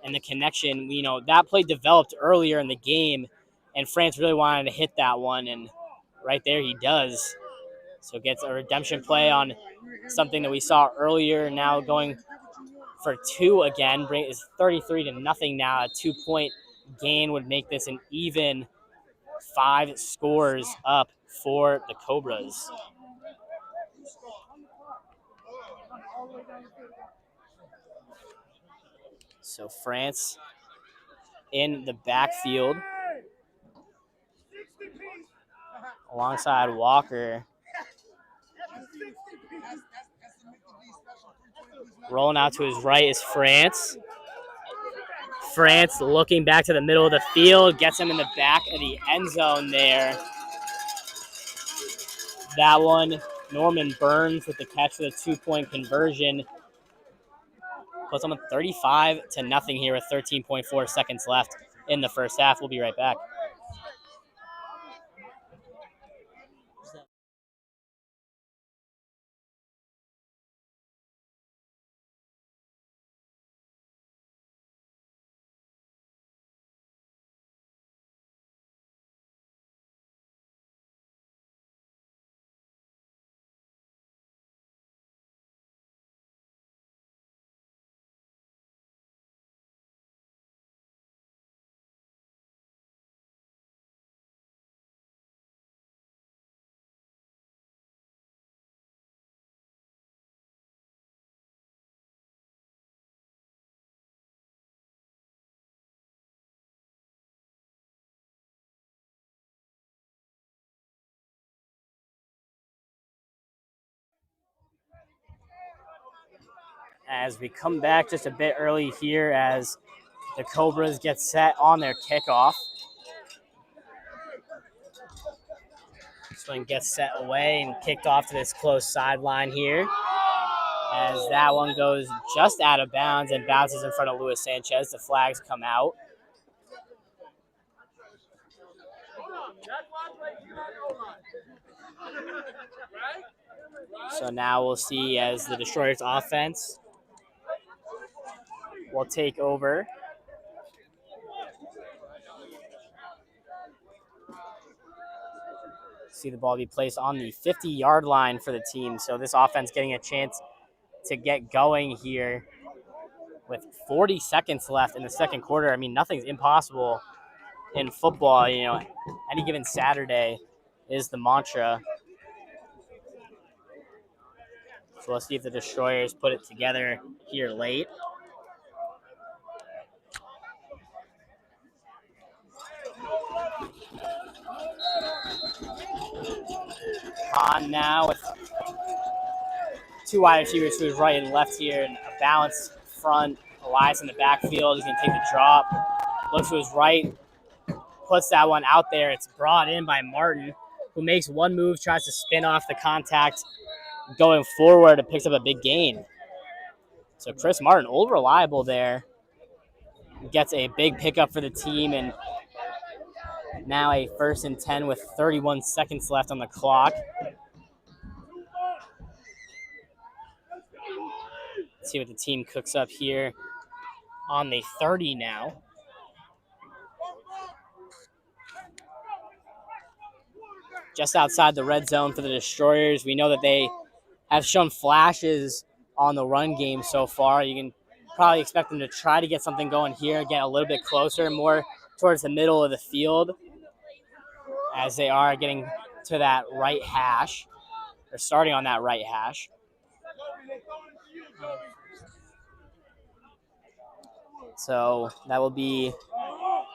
And the connection, you know, that play developed earlier in the game, and France really wanted to hit that one, and right there he does. So gets a redemption play on something that we saw earlier, now going for two again. Is 33-0 now. A 2-point gain would make this an even 5 scores up for the Cobras. So France in the backfield alongside Walker. Rolling out to his right is France. France looking back to the middle of the field, gets him in the back of the end zone there. That one, Norman Burns with the catch for the 2-point conversion. Puts them 35-0 here with 13.4 seconds left in the first half. We'll be right back. As we come back just a bit early here as the Cobras get set on their kickoff. This one gets set away and kicked off to this close sideline here. As that one goes just out of bounds and bounces in front of Luis Sanchez. The flags come out. So now we'll see as the Destroyers offense will take over. See the ball be placed on the 50-yard line for the team. So this offense getting a chance to get going here with 40 seconds left in the second quarter. I mean, nothing's impossible in football. You know, any given Saturday is the mantra. So let's see if the Destroyers put it together here late. On now with 2 wide receivers to his right and left here, and a balanced front. Elias in the backfield. He's going to take the drop. Looks to his right. Puts that one out there. It's brought in by Martin, who makes one move, tries to spin off the contact going forward. It picks up a big gain. So Chris Martin, old reliable there gets a big pickup for the team, and now a 1st and 10 with 31 seconds left on the clock. Let's see what the team cooks up here on the 30 now. Just outside the red zone for the Destroyers. We know that they have shown flashes on the run game so far. You can probably expect them to try to get something going here, get a little bit closer, more towards the middle of the field, as they are getting to that right hash, or starting on that right hash. So that will be,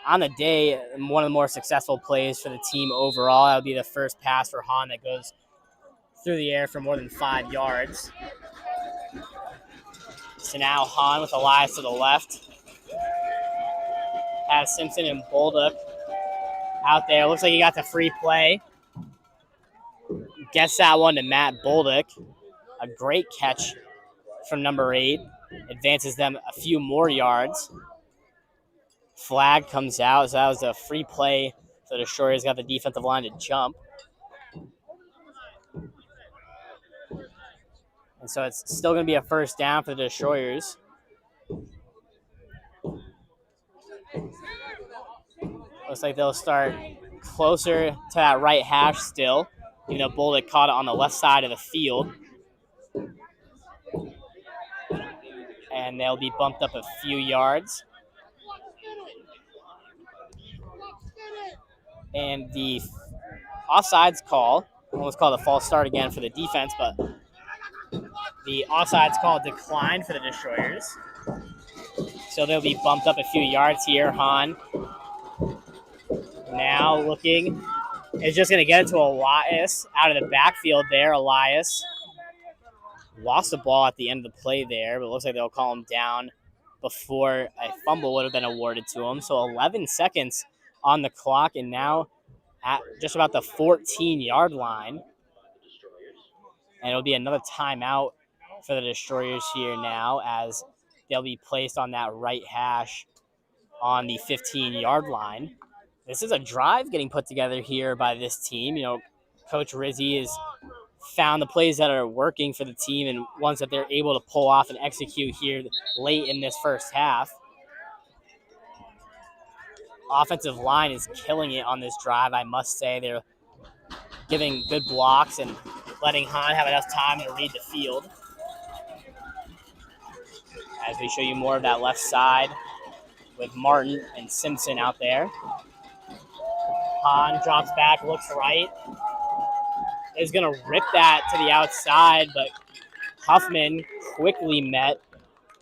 on the day, one of the more successful plays for the team overall. That would be the first pass for Hahn that goes through the air for more than 5 yards. So now Hahn with Elias to the left. Has Simpson and Bolduc out there. Looks like he got the free play. Gets that one to Matt Bolduc. A great catch from number 8. Advances them a few more yards. Flag comes out. So that was a free play. So the Destroyers got the defensive line to jump. And so it's still going to be a first down for the Destroyers. Looks like they'll start closer to that right hash still, even though Bolduc caught it on the left side of the field. And they'll be bumped up a few yards. And the offsides call, almost called a false start again for the defense, but the offsides call declined for the Destroyers. So they'll be bumped up a few yards here. Hahn now looking, is just going to get it to Elias out of the backfield there. Elias lost the ball at the end of the play there, but it looks like they'll call him down before a fumble would have been awarded to him. So 11 seconds on the clock, and now at just about the 14-yard line. And it'll be another timeout for the Destroyers here now, as they'll be placed on that right hash on the 15-yard line. This is a drive getting put together here by this team. You know, Coach Rizzi has found the plays that are working for the team and ones that they're able to pull off and execute here late in this first half. Offensive line is killing it on this drive, I must say. They're giving good blocks and letting Hahn have enough time to read the field. As we show you more of that left side with Martin and Simpson out there. Hahn drops back, looks right. Is going to rip that to the outside, but Huffman quickly met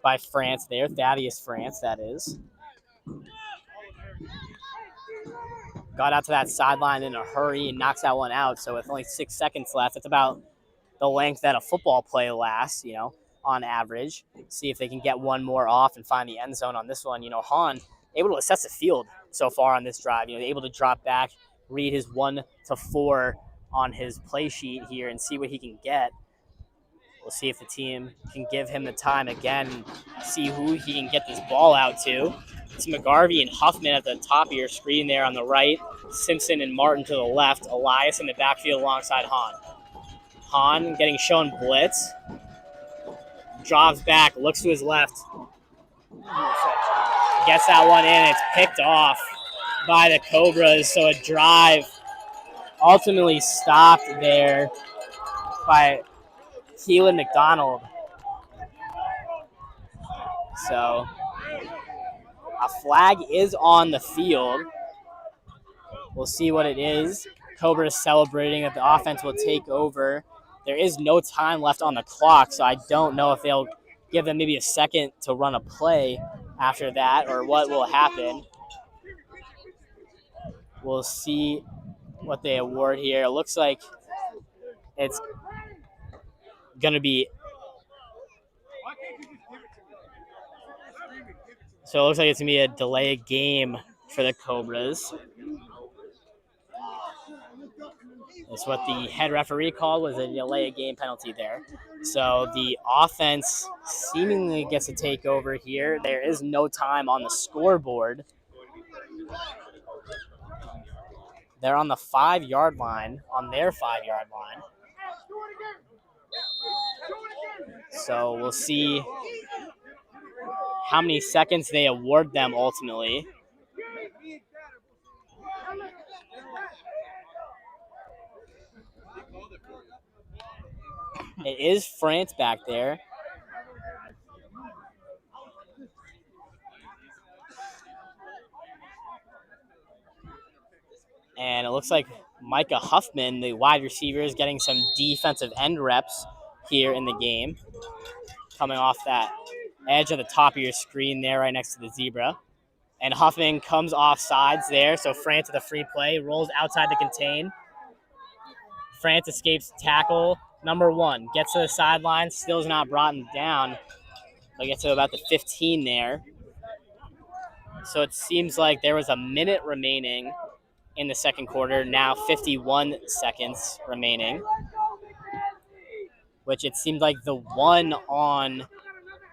by France there. Thaddeus France, that is. Got out to that sideline in a hurry and knocks that one out. So with only 6 seconds left, it's about the length that a football play lasts, you know, on average. See if they can get one more off and find the end zone on this one. You know, Hahn able to assess the field so far on this drive. You know, able to drop back, read his 1 to 4 on his play sheet here and see what he can get. We'll see if the team can give him the time again and see who he can get this ball out to. It's McGarvey and Huffman at the top of your screen there on the right. Simpson and Martin to the left. Elias in the backfield alongside Hahn. Hahn getting shown blitz. Drops back, looks to his left. Gets that one in. It's picked off by the Cobras. So a drive ultimately stopped there by Keelan McDonald. So a flag is on the field. We'll see what it is. Cobras celebrating that the offense will take over. There is no time left on the clock, so I don't know if they'll give them maybe a second to run a play after that or what will happen. We'll see what they award here. It looks like it's going to be... So it looks like it's going to be a delay game for the Cobras. That's what the head referee called, was a delay of game penalty there. So the offense seemingly gets to take over here. There is no time on the scoreboard. They're on the 5-yard line, on their 5-yard line. So we'll see how many seconds they award them ultimately. It is France back there. And it looks like Micah Huffman, the wide receiver, is getting some defensive end reps here in the game. Coming off that edge of the top of your screen there right next to the zebra. And Huffman comes off sides there, so France with a free play, rolls outside the contain. France escapes tackle number 1, gets to the sideline, still is not brought down. But gets to about the 15 there. So it seems like there was a minute remaining in the second quarter, now 51 seconds remaining, which it seemed like the one on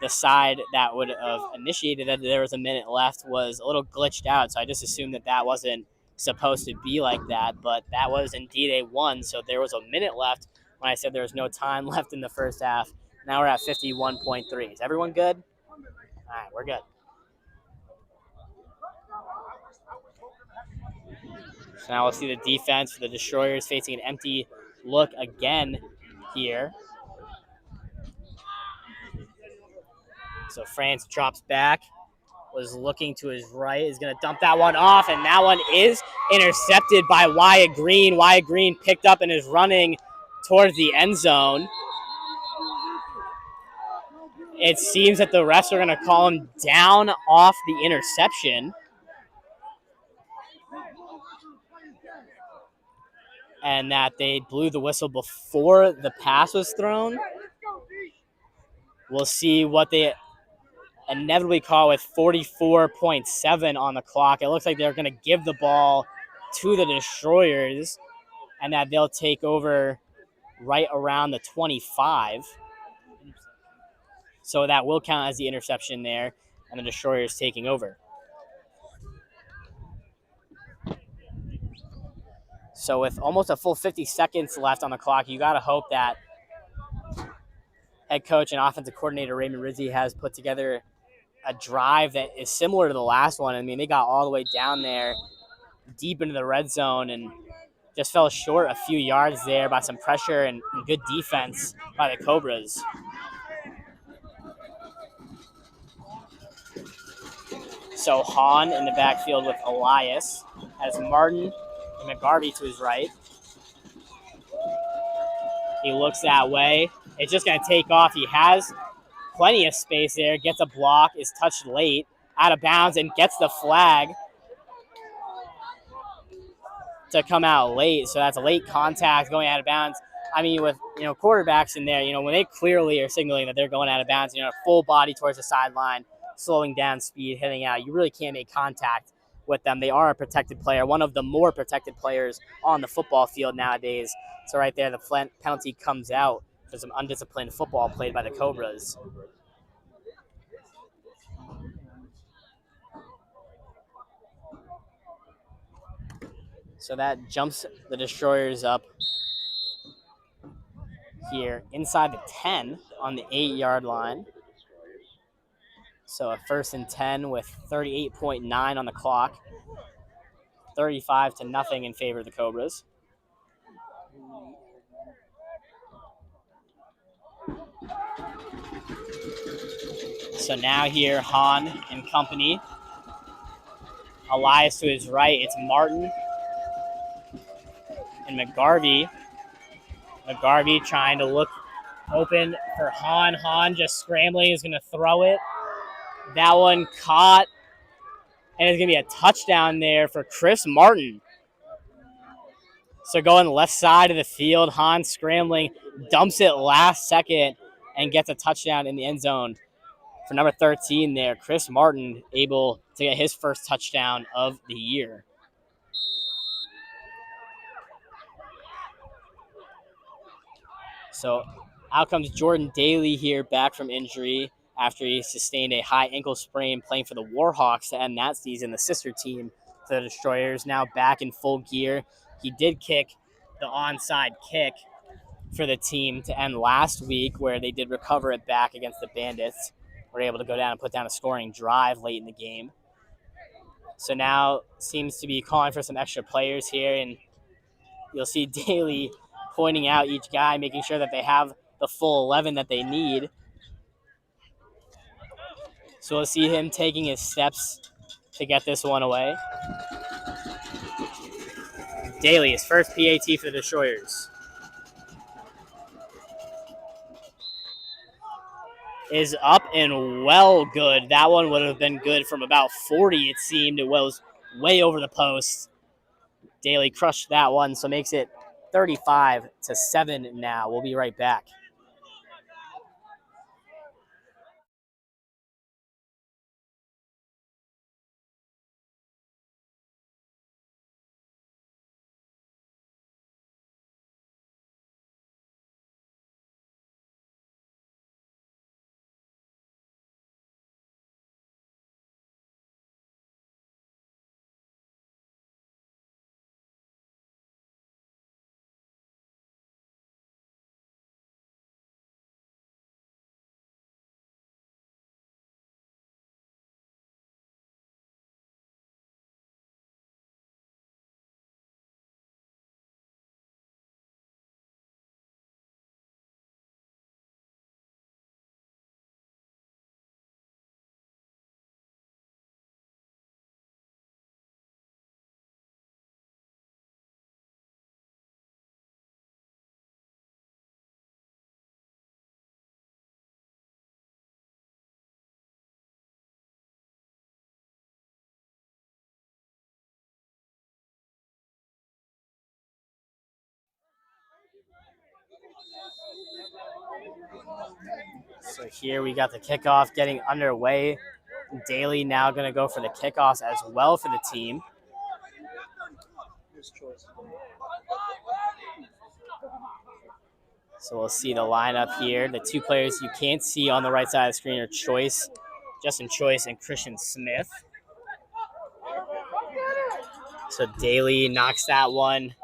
the side that would have initiated that there was a minute left was a little glitched out. So I just assumed that that wasn't supposed to be like that, but that was indeed a 1. So there was a minute left when I said there was no time left in the first half. Now we're at 51.3. Is everyone good? All right, we're good. So now we'll see the defense for the Destroyers facing an empty look again here. So France drops back, was looking to his right, is going to dump that one off, and that one is intercepted by Wyatt Green. Wyatt Green picked up and is running towards the end zone. It seems that the refs are going to call him down off the interception. And that they blew the whistle before the pass was thrown. We'll see what they inevitably call with 44.7 on the clock. It looks like they're going to give the ball to the Destroyers and that they'll take over right around the 25. So that will count as the interception there, and the Destroyers taking over. So with almost a full 50 seconds left on the clock, you got to hope that head coach and offensive coordinator Raymond Rizzi has put together a drive that is similar to the last one. I mean, they got all the way down there deep into the red zone and just fell short a few yards there by some pressure and good defense by the Cobras. So Hahn in the backfield with Elias, has Martin and McGarvey to his right. He looks that way. It's just going to take off. He has plenty of space there, gets a block, is touched late, out of bounds, and gets the flag to come out late. So that's a late contact going out of bounds. I mean, with quarterbacks in there, when they clearly are signaling that they're going out of bounds, full body towards the sideline, slowing down speed, hitting out, you really can't make contact with them. They are a protected player, one of the more protected players on the football field nowadays. So right there, the penalty comes out for some undisciplined football played by the Cobras. So that jumps the Destroyers up here inside the 10 on the 8-yard line. So a 1st and 10 with 38.9 on the clock. 35-0 in favor of the Cobras. So now here, Hahn and company. Elias to his right. It's Martin and McGarvey. McGarvey trying to look open for Hahn. Hahn just scrambling, is going to throw it. That one caught, and it's going to be a touchdown there for Chris Martin. So going left side of the field, Hahn scrambling, dumps it last second, and gets a touchdown in the end zone for number 13 there. Chris Martin able to get his first touchdown of the year. So out comes Jordan Daly here, back from injury after he sustained a high ankle sprain playing for the Warhawks to end that season. The sister team to the Destroyers, now back in full gear. He did kick the onside kick for the team to end last week, where they did recover it back against the Bandits. Were able to go down and put down a scoring drive late in the game. So now seems to be calling for some extra players here, and you'll see Daly pointing out each guy, making sure that they have the full 11 that they need. So we'll see him taking his steps to get this one away. Daly, his first PAT for the Destroyers, is up and well good. That one would have been good from about 40, it seemed. It was way over the post. Daly crushed that one, so makes it 35-7 now. We'll be right back. So here we got the kickoff getting underway. Daly now going to go for the kickoffs as well for the team. So we'll see the lineup here. The two players you can't see on the right side of the screen are Justin Choice and Christian Smith. So Daly knocks that one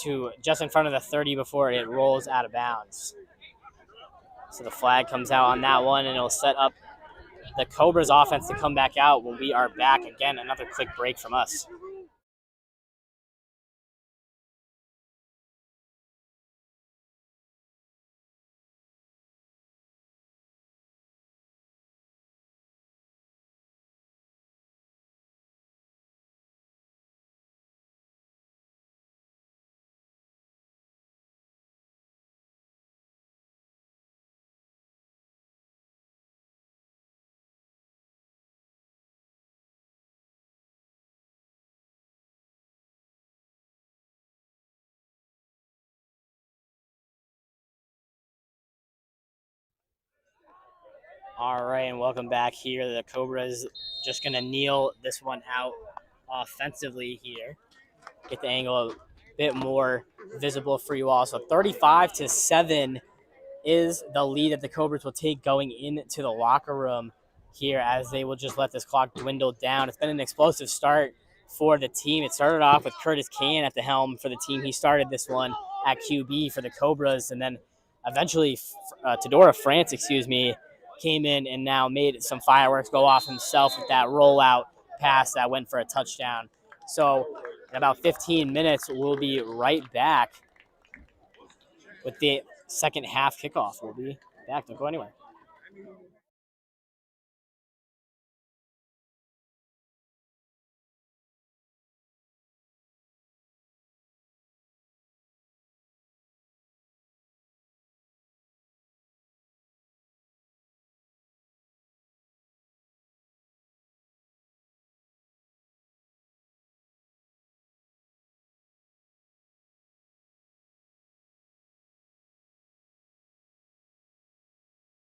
to just in front of the 30 before it rolls out of bounds. So the flag comes out on that one, and it'll set up the Cobras offense to come back out when we are back. Again, another quick break from us. All right, and welcome back here. The Cobras just going to kneel this one out offensively here. Get the angle a bit more visible for you all. So 35-7 is the lead that the Cobras will take going into the locker room here, as they will just let this clock dwindle down. It's been an explosive start for the team. It started off with Curtis Can at the helm for the team. He started this one at QB for the Cobras, and then eventually Tedora France, came in and now made some fireworks go off himself with that rollout pass that went for a touchdown. So in about 15 minutes, we'll be right back with the second half kickoff. We'll be back. Don't go anywhere.